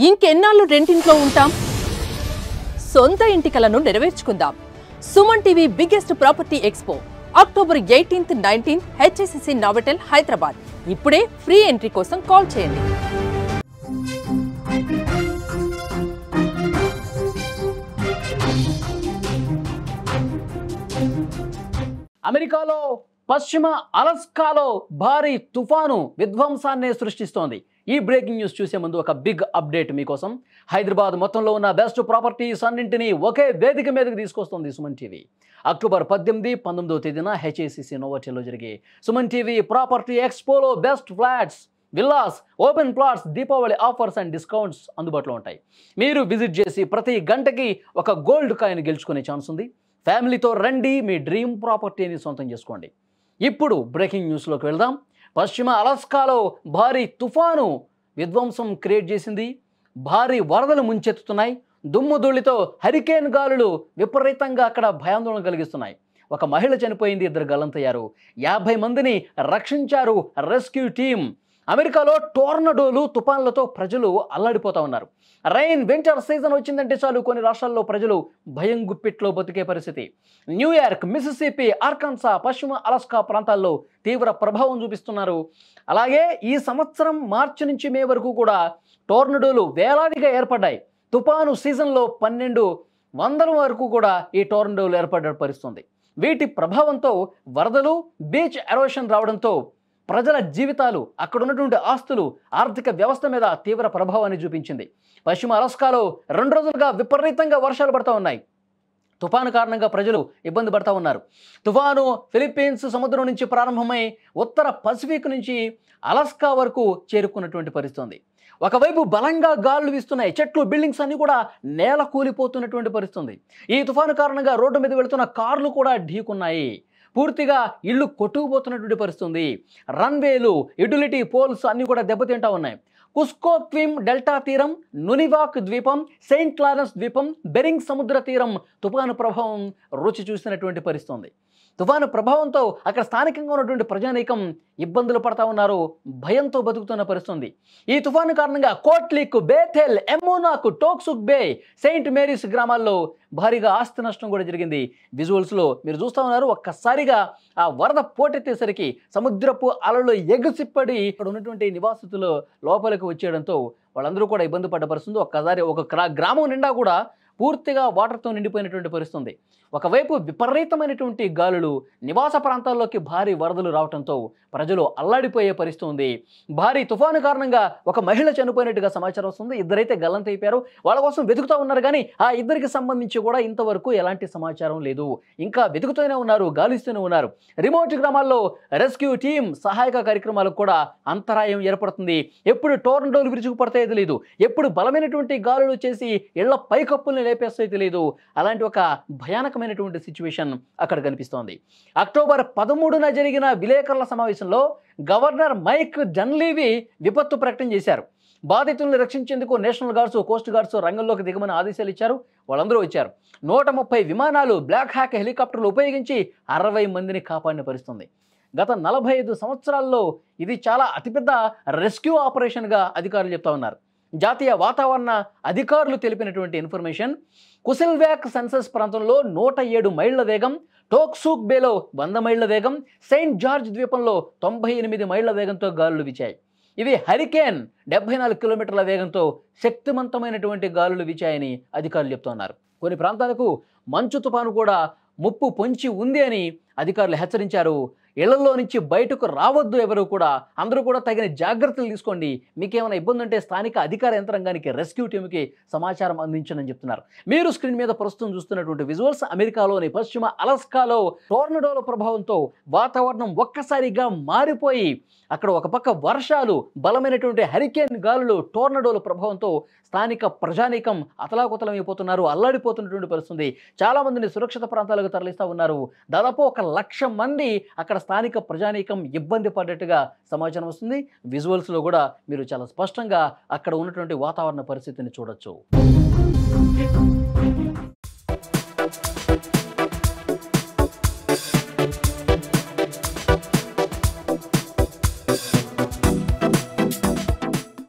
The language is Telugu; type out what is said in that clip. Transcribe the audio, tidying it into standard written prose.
ఇంకెన్నాళ్ళు రెంటింట్లో ఉంటాం? సొంత ఇంటి కలను నెరవేర్చుకుందాం. Suman TV biggest property expo October 18th, 19th HSCC Novotel Hyderabad. ఇప్పుడే ఫ్రీ ఎంట్రీ కోసం కాల్ చేయండి. అమెరికాలో పశ్చిమ అలస్కాలో భారీ తుఫాను విధ్వంసాన్ని సృష్టిస్తోంది. ఈ బ్రేకింగ్ న్యూస్ చూసే ముందు ఒక బిగ్ అప్డేట్ మీకోసం. హైదరాబాద్ మొత్తంలో ఉన్న బెస్ట్ ప్రాపర్టీస్ అన్నింటినీ ఒకే వేదిక మీదకి తీసుకొస్తుంది సుమన్ టీవీ. అక్టోబర్ 18, 19వ తేదీన హెచ్ఏసిసి నోవోటెల్లో జరిగే సుమన్ టీవీ ప్రాపర్టీ ఎక్స్పోలో best flats, villas, open plots, Deepavali offers and discounts అందుబాటులో ఉంటాయి. మీరు విజిట్ చేసి ప్రతి గంటకి ఒక గోల్డ్ కాయిన్ గెలుచుకునే ఛాన్స్ ఉంది. ఫ్యామిలీతో రండి, మీ డ్రీమ్ ప్రాపర్టీని సొంతం చేసుకోండి. ఇప్పుడు బ్రేకింగ్ న్యూస్లోకి వెళ్దాం. పశ్చిమ అలస్కాలో భారీ తుఫాను విధ్వంసం క్రియేట్ చేసింది. భారీ వరదలు ముంచెత్తుతున్నాయి. దుమ్ముధూళితో హరికేన్ గాలులు విపరీతంగా అక్కడ భయాందోళన కలిగిస్తున్నాయి. ఒక మహిళ చనిపోయింది, 2 గల్లంతయ్యారు. 50 మందిని రక్షించారు రెస్క్యూ టీం. అమెరికాలో టోర్నడోలు, తుఫాన్లతో ప్రజలు అల్లాడిపోతా ఉన్నారు. రైన్ వింటర్ సీజన్ వచ్చిందంటే చాలు కొన్ని రాష్ట్రాల్లో ప్రజలు భయం గుప్పిట్లో బతికే పరిస్థితి. న్యూయార్క్, మిసిసిపి, ఆర్కాన్సా, పశ్చిమ అలస్కా ప్రాంతాల్లో తీవ్ర ప్రభావం చూపిస్తున్నారు. అలాగే ఈ సంవత్సరం మార్చి నుంచి మే వరకు కూడా టోర్నడోలు వేలాదిగా ఏర్పడ్డాయి. తుఫాను సీజన్లో 1200 వరకు కూడా ఈ టోర్నడోలు ఏర్పడే పరిస్థితుంది. వీటి ప్రభావంతో వరదలు, బీచ్ ఎరోషన్ రావడంతో ప్రజల జీవితాలు, అక్కడ ఉన్నటువంటి ఆస్తులు, ఆర్థిక వ్యవస్థ మీద తీవ్ర ప్రభావాన్ని చూపించింది. పశ్చిమ అలస్కాలో 2 రోజులుగా విపరీతంగా వర్షాలు పడుతూ ఉన్నాయి. తుఫాను కారణంగా ప్రజలు ఇబ్బంది పడుతూ ఉన్నారు. తుఫాను ఫిలిప్పీన్స్ సముద్రం నుంచి ప్రారంభమై ఉత్తర పసిఫిక్ నుంచి అలస్కా వరకు చేరుకున్నటువంటి పరిస్థితి. ఒకవైపు బలంగా గాలులు వీస్తున్నాయి. చెట్లు, బిల్డింగ్స్ అన్ని కూడా నేల కూలిపోతున్నటువంటి పరిస్థితి. ఈ తుఫాను కారణంగా రోడ్డు మీద వెళుతున్న కార్లు కూడా ఢీకున్నాయి. పూర్తిగా ఇళ్ళు కొట్టుకుపోతున్నటువంటి పరిస్థితి. రన్వేలు, యుటిలిటీ పోల్స్ అన్నీ కూడా దెబ్బతింటా ఉన్నాయి. కుస్కో క్విమ్ డెల్టా తీరం, నునివాక్ ద్వీపం, సెయింట్ క్లారెన్స్ ద్వీపం, బెరింగ్ సముద్ర తీరం తుఫాను ప్రభావం రుచి చూసినటువంటి పరిస్థితి. తుఫాను ప్రభావంతో అక్కడ స్థానికంగా ఉన్నటువంటి ప్రజానీకం ఇబ్బందులు పడతా ఉన్నారు, భయంతో బతుకుతున్న పరిస్థితి. ఈ తుఫాను కారణంగా కోట్లిక్, బేథెల్, ఎమ్మోనాక్, టోక్సుక్ బే, సెయింట్ మేరీస్ గ్రామాల్లో భారీగా ఆస్తి నష్టం కూడా జరిగింది. విజువల్స్లో మీరు చూస్తూ ఉన్నారు. ఒక్కసారిగా ఆ వరద పోటెత్తేసరికి సముద్రపు అలలు ఎగుసిప్పడి ఇక్కడ ఉన్నటువంటి నివాసితులు లోపలికి వచ్చేయడంతో వాళ్ళందరూ కూడా ఇబ్బంది పడ్డ పరిస్థితి. ఒక్కసారి ఒక గ్రామం నిండా కూడా పూర్తిగా వాటర్తో నిండిపోయినటువంటి పరిస్థితి. ఒకవైపు విపరీతమైనటువంటి గాలులు, నివాస ప్రాంతాల్లోకి భారీ వరదలు రావడంతో ప్రజలు అల్లాడిపోయే పరిస్థితి ఉంది. భారీ తుఫాను కారణంగా ఒక మహిళ చనిపోయినట్టుగా సమాచారం వస్తుంది. 2 అయితే గల్లంతైపోయారు. వాళ్ళ కోసం వెతుకుతూ ఉన్నారు, కానీ ఆ 2కి సంబంధించి కూడా ఇంతవరకు ఎలాంటి సమాచారం లేదు. ఇంకా వెతుకుతూనే ఉన్నారు, గాలిస్తూనే ఉన్నారు. రిమోట్ గ్రామాల్లో రెస్క్యూ టీం సహాయక కార్యక్రమాలకు కూడా అంతరాయం ఏర్పడుతుంది. ఎప్పుడు టోర్నడోలు విరుచుకుపడతాయో తెలియదు, ఎప్పుడు బలమైనటువంటి గాలులు చేసి ఇళ్ల పైకప్పుల్ని లేపేస్తాయో తెలియదు. అలాంటి ఒక భయానకమైనటువంటి సిచ్యువేషన్ అక్కడ కనిపిస్తోంది. అక్టోబర్ 13న జరిగిన విలేకరుల సమావేశంలో గవర్నర్ మైక్ డన్లీవీ విపత్తు ప్రకటన చేశారు. బాధితులను రక్షించేందుకు నేషనల్ గార్డ్స్, కోస్ట్ గార్డ్స్ రంగంలోకి దిగమని ఆదేశాలు ఇచ్చారు. వాళ్ళందరూ వచ్చారు. 130 విమానాలు, బ్లాక్ హ్యాక్ హెలికాప్టర్లు ఉపయోగించి 60 మందిని కాపాడిన పరిస్థితి. గత 45 సంవత్సరాల్లో ఇది చాలా అతిపెద్ద రెస్క్యూ ఆపరేషన్గా అధికారులు చెప్తా ఉన్నారు. జాతీయ వాతావరణ అధికారులు తెలిపినటువంటి ఇన్ఫర్మేషన్, కుసిల్వాక్ సెన్సస్ ప్రాంతంలో 107 మైళ్ల వేగం, టోక్సుక్ బేలో 100 మైళ్ల వేగం, సెయింట్ జార్జ్ ద్వీపంలో 98 మైళ్ల వేగంతో గాలులు వీచాయి. ఇవి హరికేన్ 74 కిలోమీటర్ల వేగంతో శక్తివంతమైనటువంటి గాలులు వీచాయని అధికారులు చెప్తున్నారు. కొన్ని ప్రాంతాలకు మంచు తుఫాను కూడా ముప్పు పొంచి ఉంది అని అధికారులు హెచ్చరించారు. ఇళ్లలో నుంచి బయటకు రావద్దు ఎవరు కూడా. అందరూ కూడా తగిన జాగ్రత్తలు తీసుకోండి. మీకేమైనా ఇబ్బంది ఉంటే స్థానిక అధికార యంత్రాంగానికి, రెస్క్యూ టీంకి సమాచారం అందించని చెప్తున్నారు. మీరు స్క్రీన్ మీద ప్రస్తుతం చూస్తున్నటువంటి విజువల్స్ అమెరికాలోని పశ్చిమ అలస్కాలో టోర్నడోల ప్రభావంతో వాతావరణం ఒక్కసారిగా మారిపోయి అక్కడ ఒక పక్క వర్షాలు, బలమైనటువంటి హరికేన్ గాలులు, టోర్నడోల ప్రభావంతో స్థానిక ప్రజానీకం అతలాకుతలమైపోతున్నారు, అల్లాడిపోతున్నటువంటి పరిస్థితి. చాలా మందిని సురక్షిత ప్రాంతాలకు తరలిస్తూ ఉన్నారు. దాదాపు 1,00,000 మంది అక్కడ స్థానిక ప్రజానీకం ఇబ్బంది పడ్డట్టుగా సమాచారం వస్తుంది. విజువల్స్లో కూడా మీరు చాలా స్పష్టంగా అక్కడ ఉన్నటువంటి వాతావరణ పరిస్థితిని చూడొచ్చు.